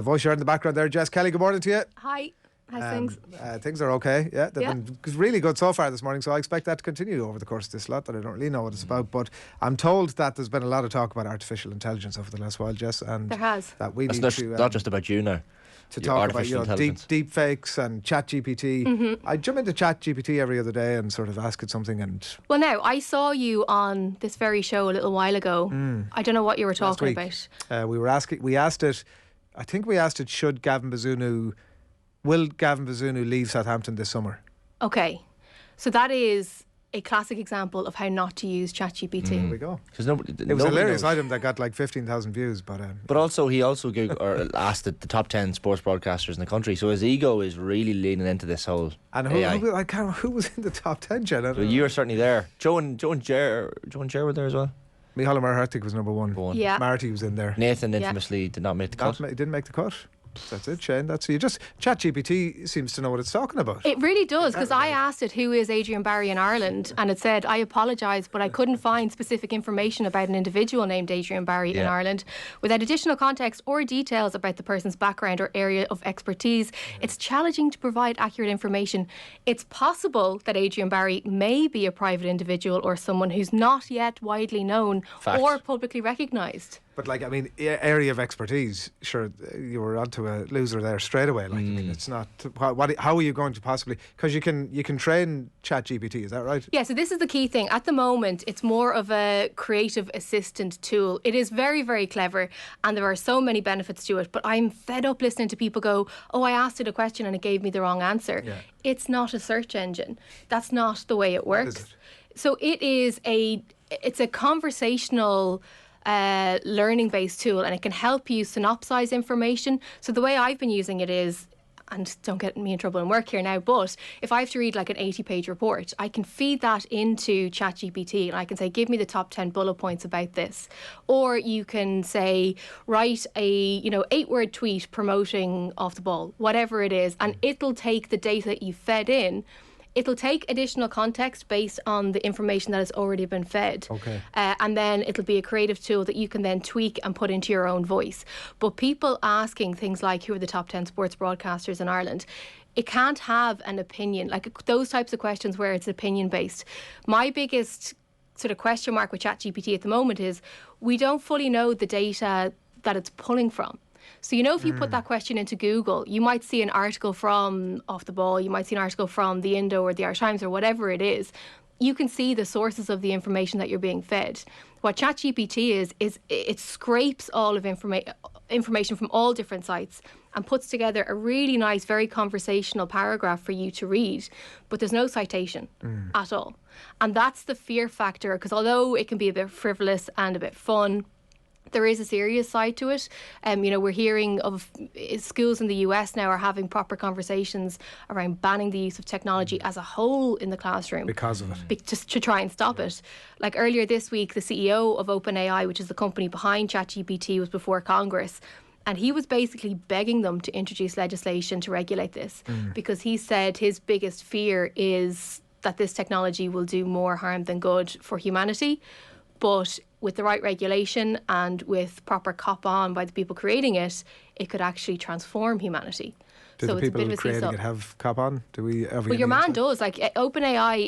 The voice you heard in the background there, Jess Kelly, good morning to you. Hi. How's things? Things are okay, yeah. They've been really good so far this morning, so I expect that to continue over the course of this lot that I don't really know what it's about. But I'm told that there's been a lot of talk about artificial intelligence over the last while, Jess. And there has. That we need to... not just about you now. To talk about deep fakes and ChatGPT. Mm-hmm. I jump into ChatGPT every other day and sort of ask it something. And well, now I saw you on this very show a little while ago. I don't know what you were talking about. We asked it. I think we asked it: will Gavin Bazunu leave Southampton this summer? Okay, so that is a classic example of how not to use ChatGPT. There we go. It was a hilarious item that got like 15,000 views. But he also asked the top 10 sports broadcasters in the country. So his ego is really leaning into this whole AI. I can't remember who was in the top 10, Jen. Well, you were certainly there. Joe and Jer were there as well. Micheál Marty was number one. Yeah. Marty was in there. Nathan infamously did not make the cut. He didn't make the cut. That's it, Shane. ChatGPT seems to know what it's talking about. It really does, because I asked it who is Adrian Barry in Ireland, and it said, I apologise, but I couldn't find specific information about an individual named Adrian Barry in Ireland. Without additional context or details about the person's background or area of expertise, it's challenging to provide accurate information. It's possible that Adrian Barry may be a private individual or someone who's not yet widely known or publicly recognised. But area of expertise, sure, you were onto a loser there straight away. It's not. How are you going to possibly? Because you can train ChatGPT, is that right? Yeah. So this is the key thing. At the moment, it's more of a creative assistant tool. It is very, very clever, and there are so many benefits to it. But I'm fed up listening to people go, "Oh, I asked it a question and it gave me the wrong answer." Yeah. It's not a search engine. That's not the way it works. What is it? So it's a conversational learning-based tool, and it can help you synopsize information. So the way I've been using it is, and don't get me in trouble in work here now, but if I have to read like an 80-page report, I can feed that into ChatGPT and I can say, give me the top 10 bullet points about this. Or you can say, write a 8-word tweet promoting Off the Ball, whatever it is, and it'll take the data you fed in. It'll take additional context based on the information that has already been fed. Okay. And then it'll be a creative tool that you can then tweak and put into your own voice. But people asking things like, who are the top 10 sports broadcasters in Ireland? It can't have an opinion. Like those types of questions where it's opinion-based. My biggest sort of question mark with ChatGPT at the moment is we don't fully know the data that it's pulling from. So, if you put that question into Google, you might see an article from Off the Ball, you might see an article from the Indo or the Irish Times or whatever it is. You can see the sources of the information that you're being fed. What ChatGPT is it scrapes all of information from all different sites and puts together a really nice, very conversational paragraph for you to read. But there's no citation at all. And that's the fear factor, because although it can be a bit frivolous and a bit fun, there is a serious side to it. We're hearing of schools in the US now are having proper conversations around banning the use of technology as a whole in the classroom. Because of it. Just to try and stop it. Like earlier this week, the CEO of OpenAI, which is the company behind ChatGPT, was before Congress. And he was basically begging them to introduce legislation to regulate this. Because he said his biggest fear is that this technology will do more harm than good for humanity. But with the right regulation and with proper cop on by the people creating it, it could actually transform humanity. Do the people creating it have cop on? Well, your man does. Like OpenAI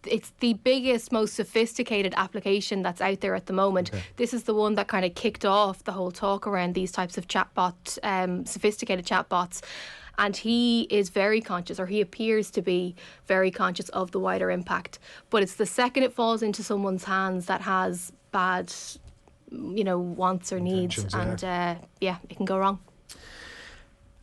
it's the biggest, most sophisticated application that's out there at the moment. Okay. This is the one that kind of kicked off the whole talk around these types of sophisticated chatbots. And he is very conscious, or he appears to be very conscious of the wider impact. But it's the second it falls into someone's hands that has bad, wants or needs. And it can go wrong.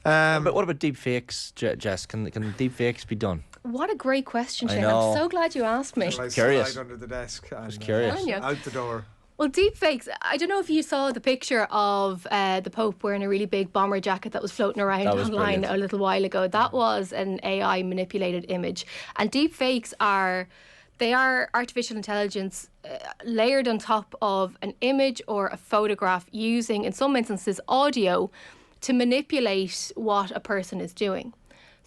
But what about deep fakes, Jess? Can deep fakes be done? What a great question, Shane. I'm so glad you asked me. Curious. Under the desk. Just curious. Out the door. Well, deepfakes, I don't know if you saw the picture of the Pope wearing a really big bomber jacket that was floating around online a little while ago. That was an AI manipulated image. And deepfakes are artificial intelligence layered on top of an image or a photograph using, in some instances, audio to manipulate what a person is doing.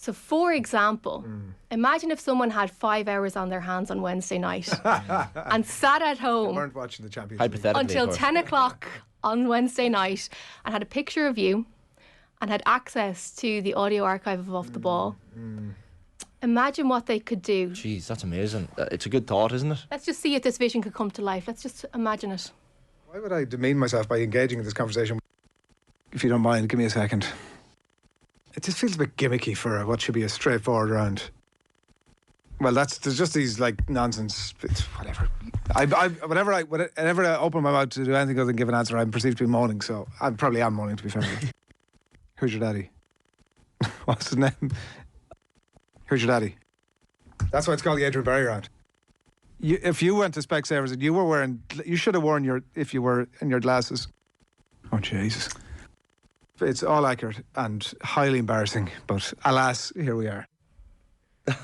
So, for example, imagine if someone had 5 hours on their hands on Wednesday night and sat at home weren't watching the Champions League until 10 o'clock on Wednesday night and had a picture of you and had access to the audio archive of Off the Ball. Imagine what they could do. Jeez, that's amazing. It's a good thought, isn't it? Let's just see if this vision could come to life. Let's just imagine it. Why would I demean myself by engaging in this conversation? If you don't mind, give me a second. It just feels a bit gimmicky for what should be a straightforward round. Well, there's just these like nonsense. It's whatever. Whenever I open my mouth to do anything other than give an answer, I'm perceived to be moaning. So I probably am moaning, to be fair. Who's your daddy? What's his name? Who's your daddy? That's why it's called the Adrian Berry round. If you went to Specsavers and you should have worn if you were in your glasses. Oh Jesus! It's all accurate and highly embarrassing, but alas, here we are.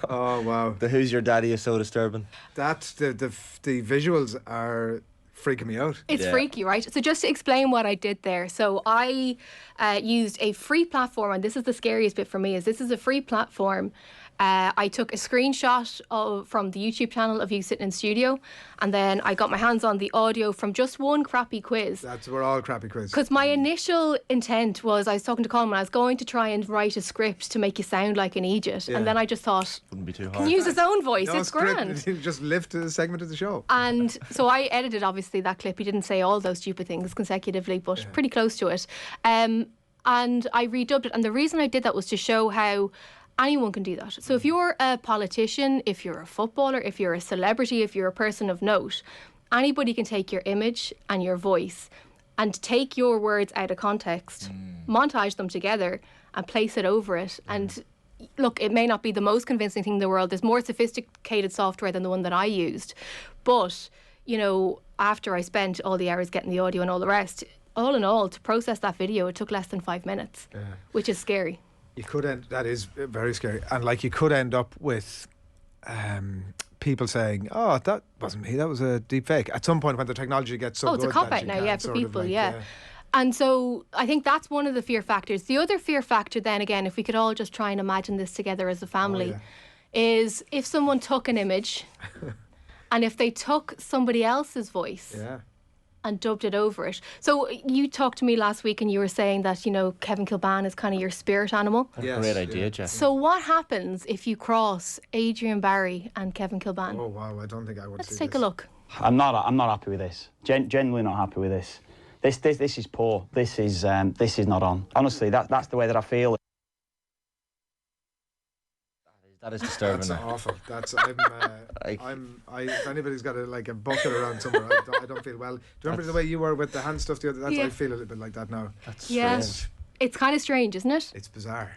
Oh wow! The Who's Your Daddy is so disturbing. The visuals are freaking me out. It's freaky, right? So just to explain what I did there. So I used a free platform, and this is the scariest bit for me, is this is a free platform. I took a screenshot from the YouTube channel of you sitting in studio, and then I got my hands on the audio from just one crappy quiz. We're all crappy quiz. Because my initial intent was, I was talking to Colin, I was going to try and write a script to make you sound like an idiot. And then I just thought, wouldn't be too hard. Can use his own voice, No it's script, grand. just lift a segment of the show. And so I edited, obviously, that clip. He didn't say all those stupid things consecutively, but pretty close to it. And I redubbed it. And the reason I did that was to show how anyone can do that. So if you're a politician, if you're a footballer, if you're a celebrity, if you're a person of note, anybody can take your image and your voice and take your words out of context, montage them together and place it over it. And look, it may not be the most convincing thing in the world. There's more sophisticated software than the one that I used. But, you know, after I spent all the hours getting the audio and all the rest, all in all, to process that video, it took less than 5 minutes, which is scary. That is very scary. And like you could end up with people saying, oh, that wasn't me, that was a deep fake. At some point when the technology gets so good. Oh, it's a cop-out now, for people, And so I think that's one of the fear factors. The other fear factor then, again, if we could all just try and imagine this together as a family, is if someone took an image and if they took somebody else's voice and dubbed it over it. So you talked to me last week and you were saying that, you know, Kevin Kilbane is kind of your spirit animal. Yes, great idea, Jess. So what happens if you cross Adrian Barry and Kevin Kilbane? Oh wow, I don't think I would. Let's take a look. I'm not happy with this. Genuinely not happy with this. This is poor. This is not on. Honestly, that's the way that I feel. That is disturbing. That's awful. If anybody's got a bucket around somewhere, I don't feel well. Do you remember the way you were with the hand stuff the other? I feel a little bit like that now. That's strange. It's kind of strange, isn't it? It's bizarre.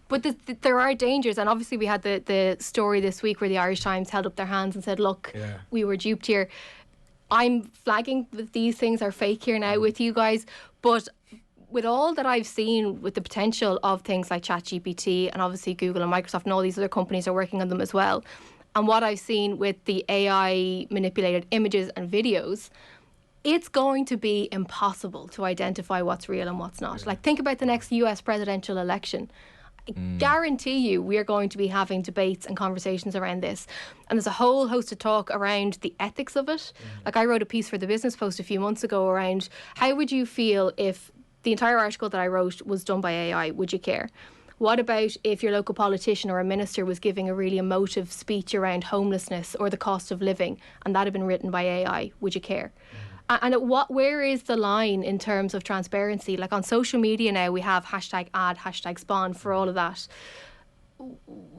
But there are dangers, and obviously we had the story this week where the Irish Times held up their hands and said, look, we were duped here. I'm flagging that these things are fake here now with you guys, but with all that I've seen with the potential of things like ChatGPT, and obviously Google and Microsoft and all these other companies are working on them as well, and what I've seen with the AI manipulated images and videos, it's going to be impossible to identify what's real and what's not. Like, think about the next US presidential election. I guarantee you we're going to be having debates and conversations around this. And there's a whole host of talk around the ethics of it. Like, I wrote a piece for the Business Post a few months ago around how would you feel if the entire article that I wrote was done by AI? Would you care? What about if your local politician or a minister was giving a really emotive speech around homelessness or the cost of living and that had been written by AI? Would you care? And where is the line in terms of transparency? Like, on social media now, we have hashtag ad, hashtag spawn for all of that.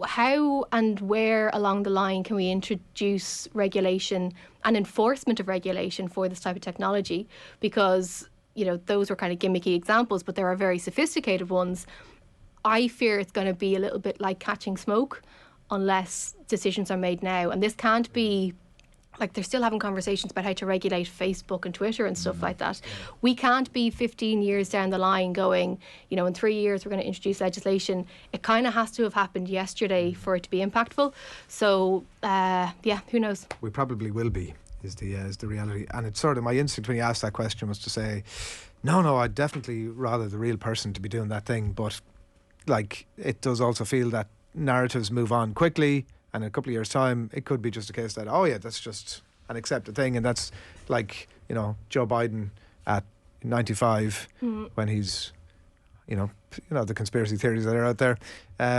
How and where along the line can we introduce regulation and enforcement of regulation for this type of technology? Because, you know, those are kind of gimmicky examples, but there are very sophisticated ones. I fear it's going to be a little bit like catching smoke unless decisions are made now. And this can't be, like, they're still having conversations about how to regulate Facebook and Twitter and stuff like that. We can't be 15 years down the line going, you know, in 3 years we're going to introduce legislation. It kind of has to have happened yesterday for it to be impactful. So, who knows? We probably will be, is the reality. And it's sort of, my instinct when you asked that question was to say, no, I'd definitely rather the real person to be doing that thing. But, like, it does also feel that narratives move on quickly. And in a couple of years' time, it could be just a case that, oh yeah, that's just an accepted thing. And that's like, you know, Joe Biden at 95 when he's the conspiracy theories that are out there.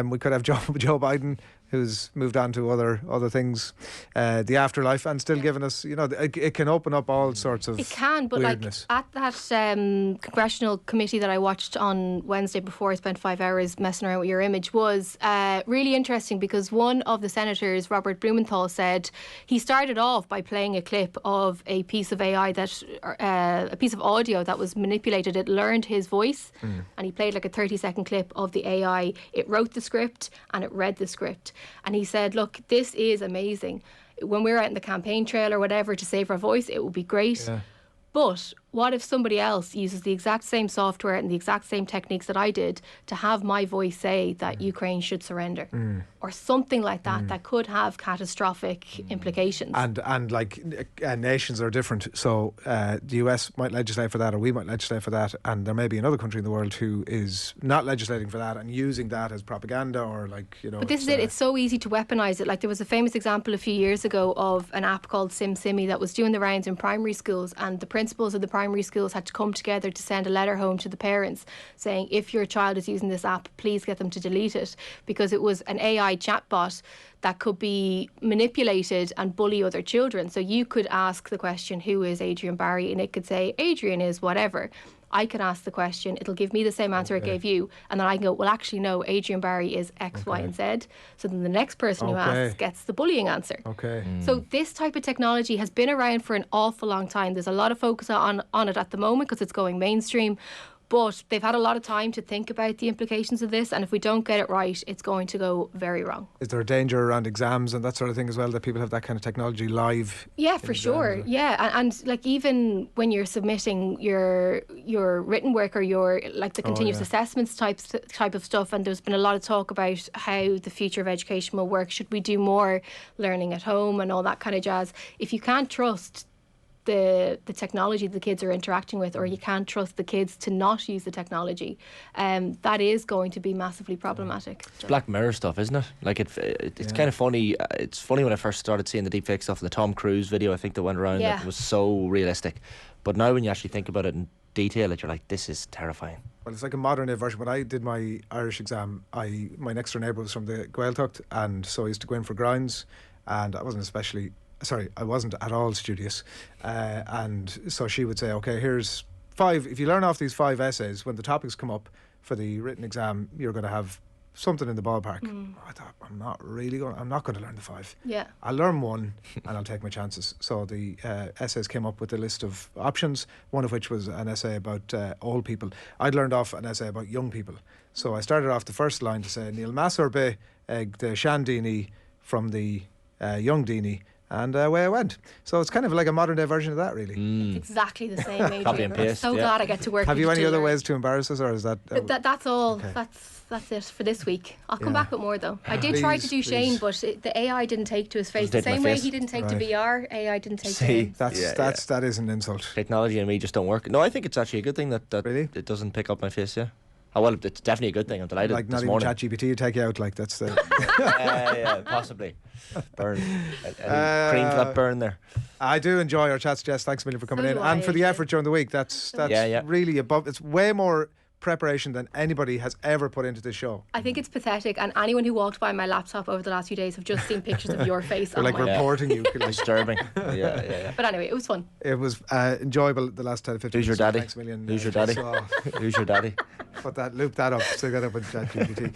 We could have Joe Biden, who's moved on to other things, the afterlife, and still giving us, it can open up all sorts of It can, but weirdness. like at that congressional committee that I watched on Wednesday before I spent 5 hours messing around with your image was really interesting, because one of the senators, Robert Blumenthal, said he started off by playing a clip of a piece of AI a piece of audio that was manipulated. It learned his voice, and he played like a 30-second clip of the AI. It wrote the script and it read the script. And he said, look, this is amazing. When we're out in the campaign trail or whatever to save our voice, it will be great. Yeah. But what if somebody else uses the exact same software and the exact same techniques that I did to have my voice say that Ukraine should surrender? Or something like that, that could have catastrophic implications. And like nations are different, so the US might legislate for that, or we might legislate for that, and there may be another country in the world who is not legislating for that and using that as propaganda, or But this is it. It's so easy to weaponise it. Like, there was a famous example a few years ago of an app called SimSimi that was doing the rounds in primary schools, and the principals of the primary schools had to come together to send a letter home to the parents saying, if your child is using this app, please get them to delete it, because it was an AI chatbot that could be manipulated and bully other children. So you could ask the question, who is Adrian Barry? And it could say, Adrian is whatever. I can ask the question, it'll give me the same answer it gave you, and then I can go, well, actually, no, Adrian Barry is X, Y, and Z. So then the next person who asks gets the bullying answer. So this type of technology has been around for an awful long time. There's a lot of focus on it at the moment because it's going mainstream. But they've had a lot of time to think about the implications of this, and if we don't get it right, it's going to go very wrong. Is there a danger around exams and that sort of thing as well, that people have that kind of technology live? Yeah, for sure. Yeah, and like even when you're submitting your written work or your the continuous assessments type of stuff, and there's been a lot of talk about how the future of education will work. Should we do more learning at home and all that kind of jazz? If you can't trust the technology the kids are interacting with, or you can't trust the kids to not use the technology, that is going to be massively problematic. It's Black Mirror stuff, isn't it? Like it's kind of funny. It's funny when I first started seeing the deepfake stuff, the Tom Cruise video I think that went around, that was so realistic. But now when you actually think about it in detail, you're like, this is terrifying. Well, it's like a modern day version. When I did my Irish exam, my next door neighbour was from the Gaeltacht, and so I used to go in for grounds, and I wasn't at all studious, and so she would say, okay, here's 5, if you learn off these 5 essays, when the topics come up for the written exam, you're going to have something in the ballpark. I thought, I'm not going to learn the 5. I'll learn 1 and I'll take my chances. So the essays came up with a list of options, one of which was an essay about old people. I'd learned off an essay about young people, so I started off the first line to say Níl Massor be the Shan Dini from the young Dini, and away I went. So it's kind of like a modern day version of that, really. It's exactly the same, Adrian. Copy and paste, I'm so glad I get to work Have with you any to other learn. ways to embarrass us, or is that... That's all. Okay. That's it for this week. I'll come back with more, though. I did try to do Please. Shane, but the AI didn't take to his face. The Doesn't take same my way face. he didn't take to Right. VR, AI didn't take to See, him. That is an insult. Technology and me just don't work. No, I think it's actually a good thing that Really? it doesn't pick up my face. Yeah. Oh, well, it's definitely a good thing. I'm delighted Like not this even morning. ChatGPT to take you out. Like that's the... Yeah, possibly. Burn. Any cream for that burn there. I do enjoy our chats, Jess. Thanks a million for coming So in do I, and for the Adrian. effort during the week. That's Yeah. really above. It's way more preparation than anybody has ever put into this show. I think it's pathetic, and anyone who walked by my laptop over the last few days have just seen pictures of your face We're on like my reporting you. Like, Disturbing. Yeah. But anyway, it was fun. it was enjoyable the last 10 15 Who's your minutes. So daddy? Thanks a million. Who's your daddy? So, Who's your daddy? loop that up. Stick that up with ChatGPT.